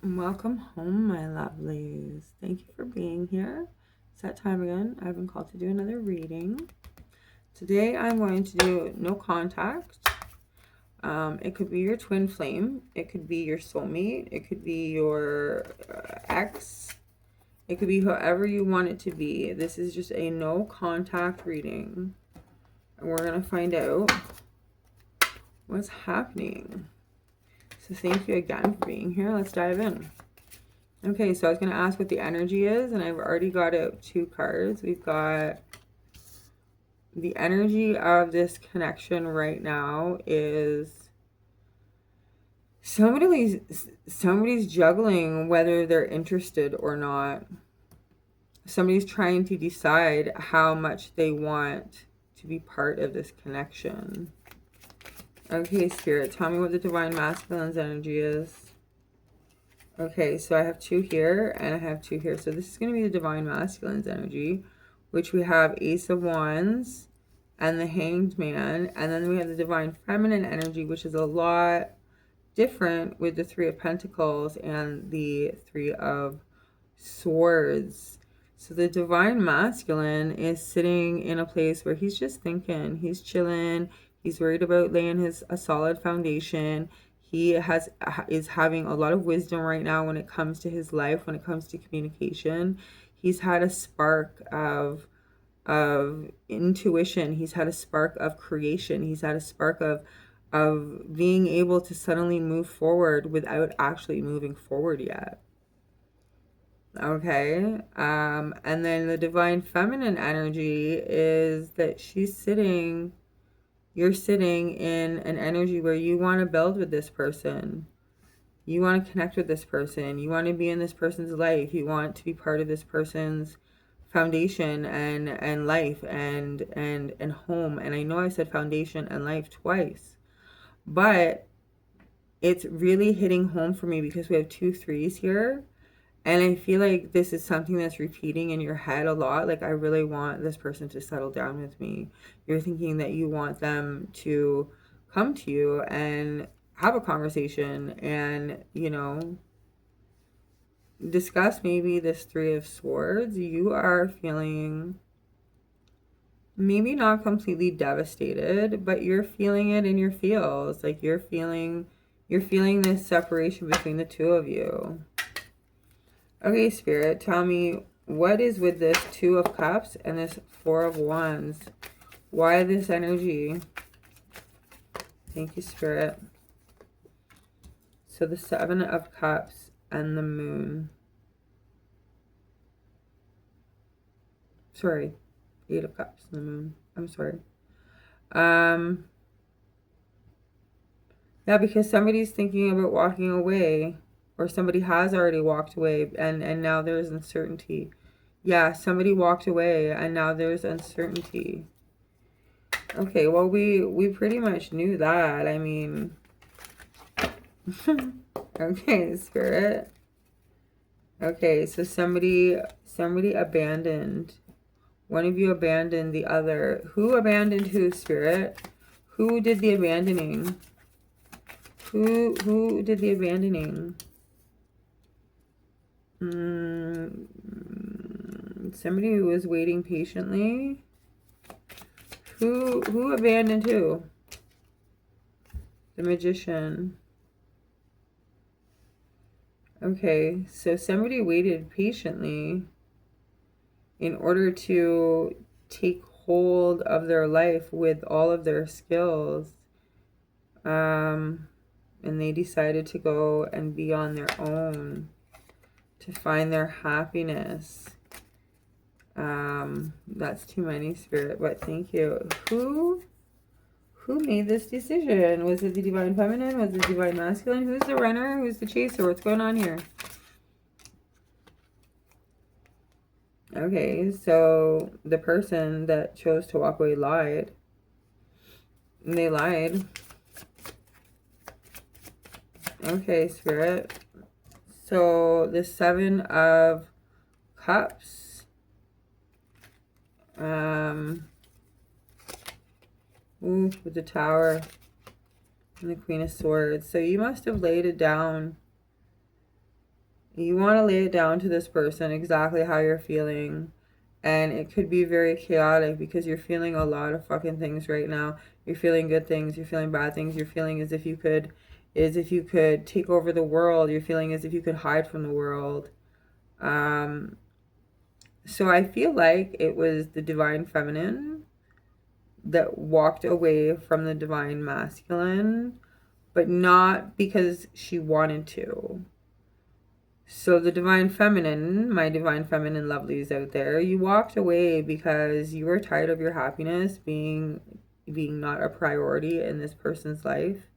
Welcome home, my lovelies. Thank you for being here. It's that time again. I've been called to do another reading. Today I'm going to do no contact. It could be your twin flame. It could be your soulmate. It could be your ex. It could be whoever you want it to be. This is just a no contact reading. And we're going to find out what's happening. So thank you again for being here. Let's dive in. Okay, so I was going to ask what the energy is, and I've already got out 2 cards. We've got the energy of this connection right now is somebody's juggling whether they're interested or not. Somebody's trying to decide how much they want to be part of this connection. Okay, Spirit, tell me what the Divine Masculine's energy is. Okay, so I have 2 here and I have 2 here. So this is going to be the Divine Masculine's energy, which we have Ace of Wands and the Hanged Man. And then we have the Divine Feminine energy, which is a lot different with the 3 of Pentacles and the 3 of Swords. So the Divine Masculine is sitting in a place where he's just thinking, he's chilling, he's worried about laying a solid foundation. He is having a lot of wisdom right now when it comes to his life, when it comes to communication. He's had a spark of intuition. He's had a spark of creation. He's had a spark of being able to suddenly move forward without actually moving forward yet. Okay. And then the Divine Feminine energy is that you're sitting in an energy where you want to build with this person. You want to connect with this person. You want to be in this person's life. You want to be part of this person's foundation and life and home. And I know I said foundation and life twice, but it's really hitting home for me because we have 2 3s here. And I feel like this is something that's repeating in your head a lot. Like, I really want this person to settle down with me. You're thinking that you want them to come to you and have a conversation and, discuss maybe this 3 of Swords. You are feeling maybe not completely devastated, but you're feeling it in your feels. Like, you're feeling this separation between the 2 of you. Okay, Spirit, tell me what is with this 2 of Cups and this 4 of Wands? Why this energy? Thank you, Spirit. So the 7 of Cups and the Moon. Sorry, 8 of Cups and the Moon. I'm sorry. Yeah, because somebody's thinking about walking away, or somebody has already walked away, and now there's uncertainty. Yeah, somebody walked away and now there's uncertainty. Okay, well, we pretty much knew that. I mean, okay, Spirit. Okay, so somebody abandoned. One of you abandoned the other. Who abandoned who, Spirit? Who did the abandoning? Who did the abandoning? Somebody who was waiting patiently. Who abandoned who? The Magician. Okay, so somebody waited patiently in order to take hold of their life with all of their skills. And they decided to go and be on their own to find their happiness. That's too many, Spirit, but thank you. Who made this decision? Was it the Divine Feminine? Was it the Divine Masculine? Who's the runner? Who's the chaser? What's going on here? Okay, so the person that chose to walk away lied. They lied. Okay, Spirit. So the 7 of Cups. With the Tower and the Queen of Swords. So you must have laid it down. You want to lay it down to this person exactly how you're feeling. And it could be very chaotic because you're feeling a lot of fucking things right now. You're feeling good things, you're feeling bad things, you're feeling as if you could take over the world. You're feeling as if you could hide from the world. So I feel like it was the divine feminine that walked away from the divine masculine, but not because she wanted to. So the divine feminine, my divine feminine lovelies out there, you walked away because you were tired of your happiness being not a priority in this person's life,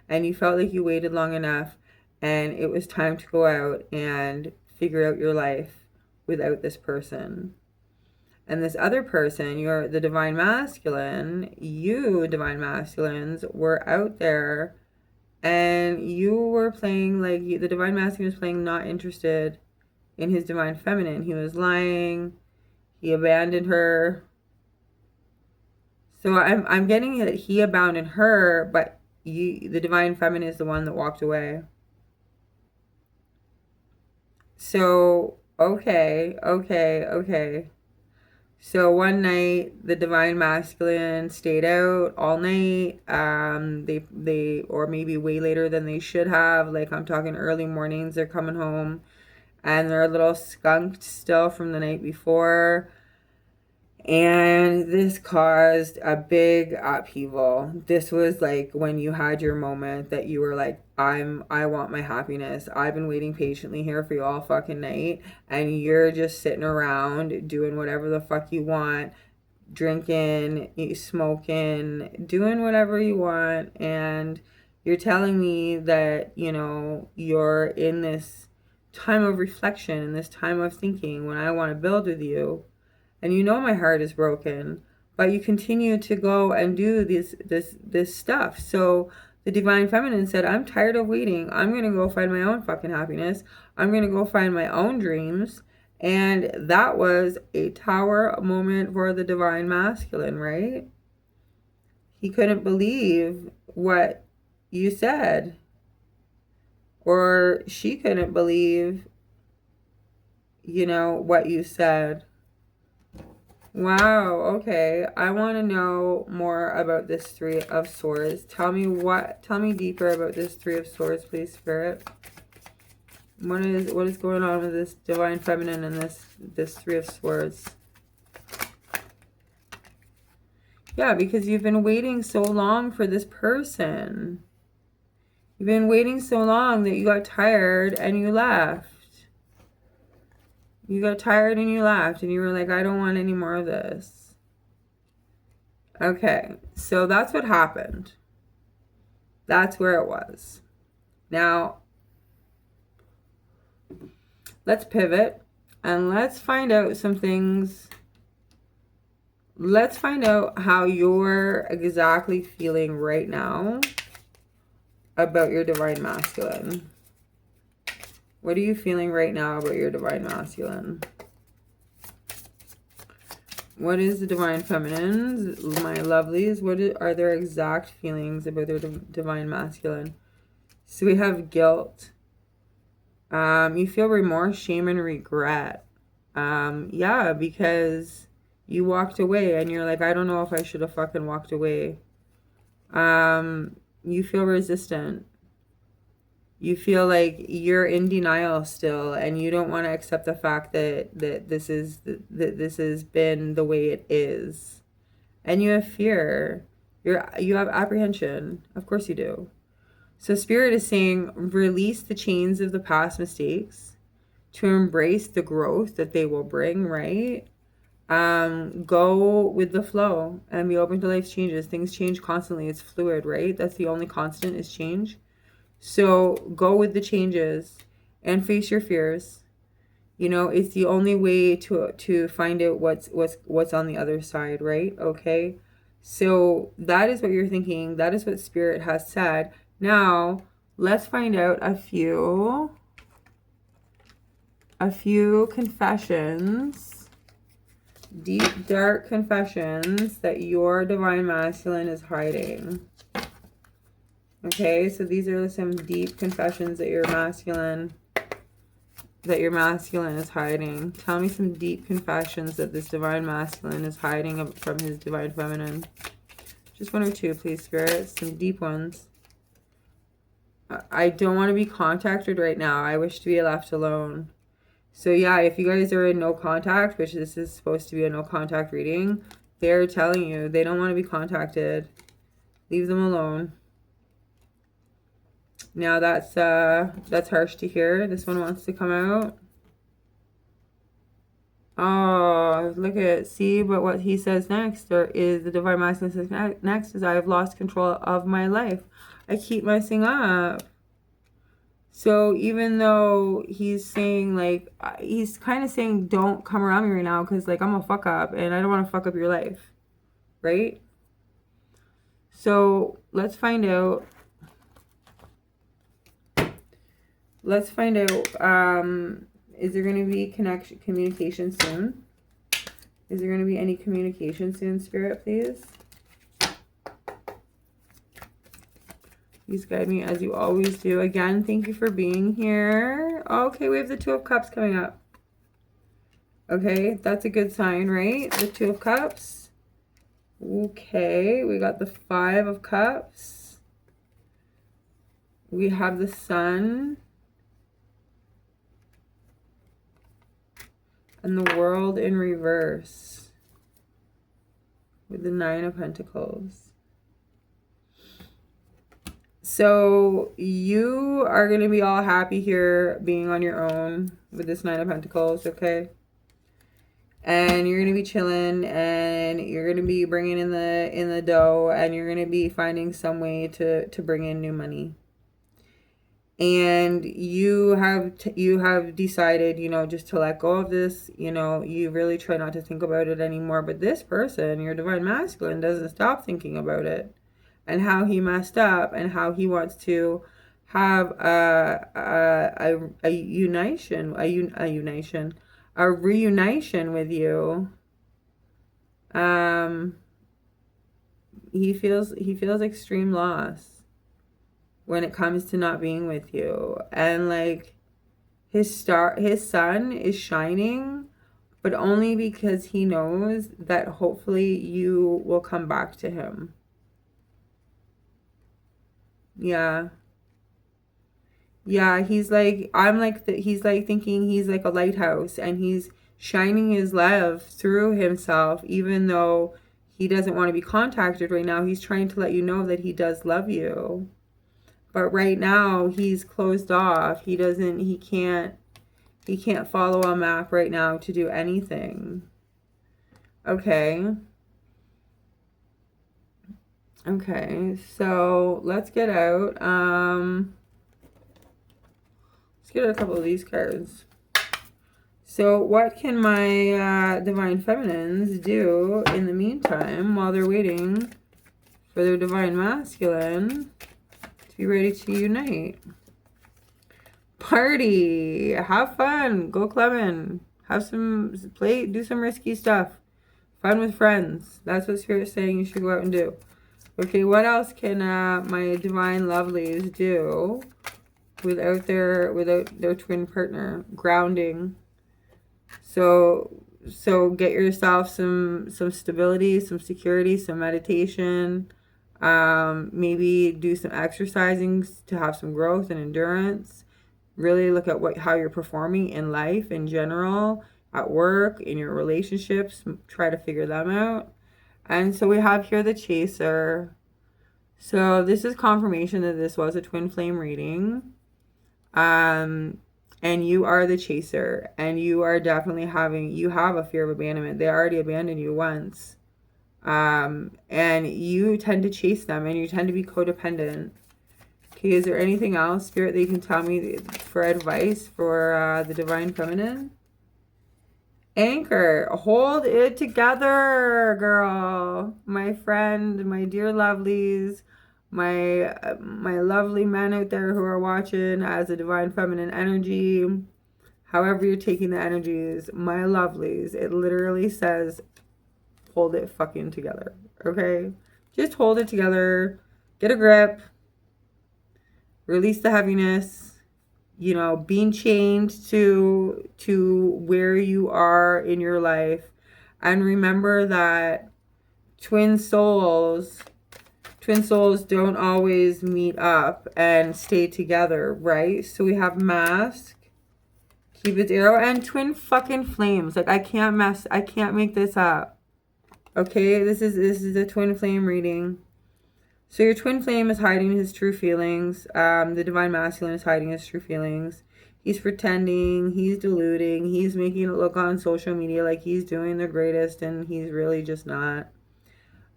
and you felt like you waited long enough and it was time to go out and figure out your life without this person. And this other person, you're the divine masculine, you divine masculines were out there and you were playing like the divine masculine was playing not interested in his divine feminine. He was lying. He abandoned her. So I'm getting that he abandoned her, but the divine feminine is the one that walked away. So okay. So one night, the divine masculine stayed out all night. They or maybe way later than they should have. Like I'm talking early mornings. They're coming home, and they're a little skunked still from the night before. And this caused a big upheaval. This was like when you had your moment that you were like, I want my happiness. I've been waiting patiently here for you all fucking night. And you're just sitting around doing whatever the fuck you want, drinking, smoking, doing whatever you want. And you're telling me that, you know, you're in this time of reflection, in this time of thinking when I want to build with you. And you know my heart is broken, but you continue to go and do this stuff. So the divine feminine said, I'm tired of waiting. I'm going to go find my own fucking happiness. I'm going to go find my own dreams. And that was a tower moment for the divine masculine, right? He couldn't believe what you said. Or she couldn't believe, you know, what you said. Wow, okay. I want to know more about this Three of Swords. Tell me deeper about this Three of Swords, please, Spirit. What is going on with this divine feminine and this Three of Swords? Yeah, because you've been waiting so long for this person. You've been waiting so long that you got tired and you left. You got tired and you left and you were like, I don't want any more of this. Okay, so that's what happened. That's where it was. Now, let's pivot and let's find out some things. Let's find out how you're exactly feeling right now about your divine masculine. What are you feeling right now about your divine masculine? What is the divine feminines, my lovelies? What are their exact feelings about their divine masculine? So we have guilt. You feel remorse, shame, and regret. Yeah, because you walked away and you're like, I don't know if I should have fucking walked away. You feel resistant. You feel like you're in denial still, and you don't want to accept the fact that this has been the way it is, and you have fear. You have apprehension. Of course you do. So Spirit is saying, release the chains of the past mistakes to embrace the growth that they will bring. Right? Go with the flow and be open to life's changes. Things change constantly. It's fluid, right? That's the only constant is change. So go with the changes and face your fears. You know, it's the only way to find out what's on the other side, right? Okay. So that is what you're thinking. That is what Spirit has said. Now, let's find out a few confessions, deep, dark confessions that your divine masculine is hiding. Okay, so these are some deep confessions that your masculine that your masculine is hiding? Tell me some deep confessions that this divine masculine is hiding from his divine feminine. Just one or two, please, Spirit. Some deep ones. I don't want to be contacted right now. I wish to be left alone. So yeah, if you guys are in no contact, which this is supposed to be a no contact reading, they're telling you they don't want to be contacted. Leave them alone. Now that's harsh to hear. This one wants to come out. Oh, look at, see, but what he says next, or is the divine masculine says next is, I have lost control of my life. I keep messing up. So even though he's saying, like, he's kind of saying, don't come around me right now because, like, I'm a fuck up and I don't want to fuck up your life. Right? So let's find out. Let's find out, is there going to be communication soon? Is there going to be any communication soon, Spirit, please? Please guide me as you always do. Again, thank you for being here. Okay, we have the Two of Cups coming up. Okay, that's a good sign, right? The Two of Cups. Okay, we got the Five of Cups. We have the Sun. And the World in reverse. With the Nine of Pentacles. So you are going to be all happy here being on your own with this Nine of Pentacles, okay? And you're going to be chilling and you're going to be bringing in the dough and you're going to be finding some way to bring in new money. And you have decided, you know, just to let go of this, you know, you really try not to think about it anymore. But this person, your divine masculine, doesn't stop thinking about it. And how he messed up and how he wants to have a reunition with you. He feels extreme loss when it comes to not being with you. And like his sun is shining, but only because he knows that hopefully you will come back to him. Yeah. Yeah, he's like, he's like thinking he's like a lighthouse and he's shining his love through himself, even though he doesn't want to be contacted right now. He's trying to let you know that he does love you. But right now he's closed off. He can't follow a map right now to do anything. Okay. Okay, so let's get out. Let's get out a couple of these cards. So what can my divine feminines do in the meantime while they're waiting for their divine masculine to be ready to unite? Party, have fun, go clubbing, have some play, do some risky stuff, fun with friends. That's what Spirit's saying you should go out and do. Okay, what else can my divine lovelies do without their twin partner? Grounding. So get yourself some stability, some security, some meditation. Maybe do some exercising to have some growth and endurance. Really look at how you're performing in life in general, at work, in your relationships. Try to figure them out. And so we have here the Chaser. So this is confirmation that this was a twin flame reading. And you are the Chaser. And you are definitely you have a fear of abandonment. They already abandoned you once. And you tend to chase them and you tend to be codependent. Okay, is there anything else, Spirit, that you can tell me for advice for the divine feminine? Anchor, hold it together, girl. My friend, my dear lovelies, my lovely men out there who are watching as a divine feminine energy. However you're taking the energies, my lovelies, it literally says, hold it fucking together, okay? Just hold it together. Get a grip. Release the heaviness. you know, being chained to where you are in your life. And remember that twin souls don't always meet up and stay together, right? So we have mask, Cupid's arrow, and twin fucking flames. Like, I can't make this up. Okay, this is a twin flame reading. So your twin flame is hiding his true feelings. The divine masculine is hiding his true feelings. He's pretending, he's deluding, he's making it look on social media like he's doing the greatest, and he's really just not.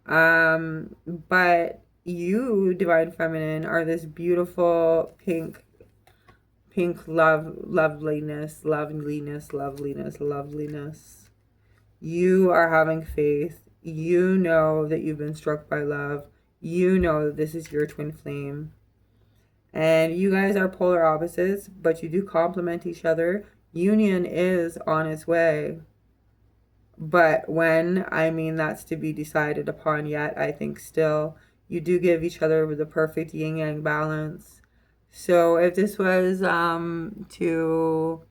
But you, divine feminine, are this beautiful pink loveliness. You are having faith. You know that you've been struck by love. You know that this is your twin flame. And you guys are polar opposites, but you do complement each other. Union is on its way. But when, I mean, that's to be decided upon yet. I think still you do give each other the perfect yin-yang balance. So if this was to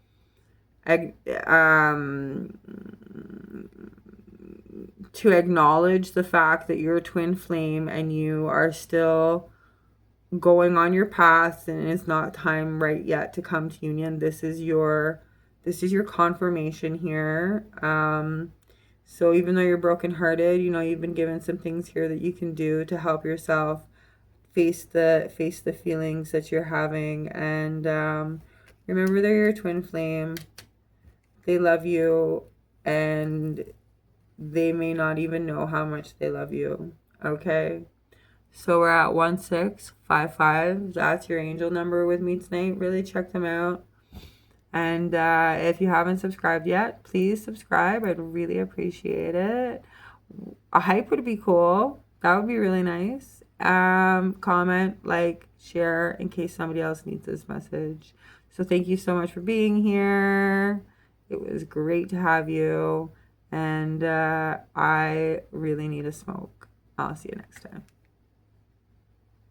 acknowledge the fact that you're a twin flame and you are still going on your path and it's not time right yet to come to union, this is your confirmation here. So even though you're brokenhearted, you know, you've been given some things here that you can do to help yourself face the feelings that you're having. And remember, they're your twin flame. They love you, and they may not even know how much they love you. Okay, so we're at 1655. That's your angel number with me tonight. Really check them out. And if you haven't subscribed yet, please subscribe. I'd really appreciate it. A hype would be cool. That would be really nice. Comment, like, share in case somebody else needs this message. So thank you so much for being here. It was great to have you. And I really need a smoke. I'll see you next time.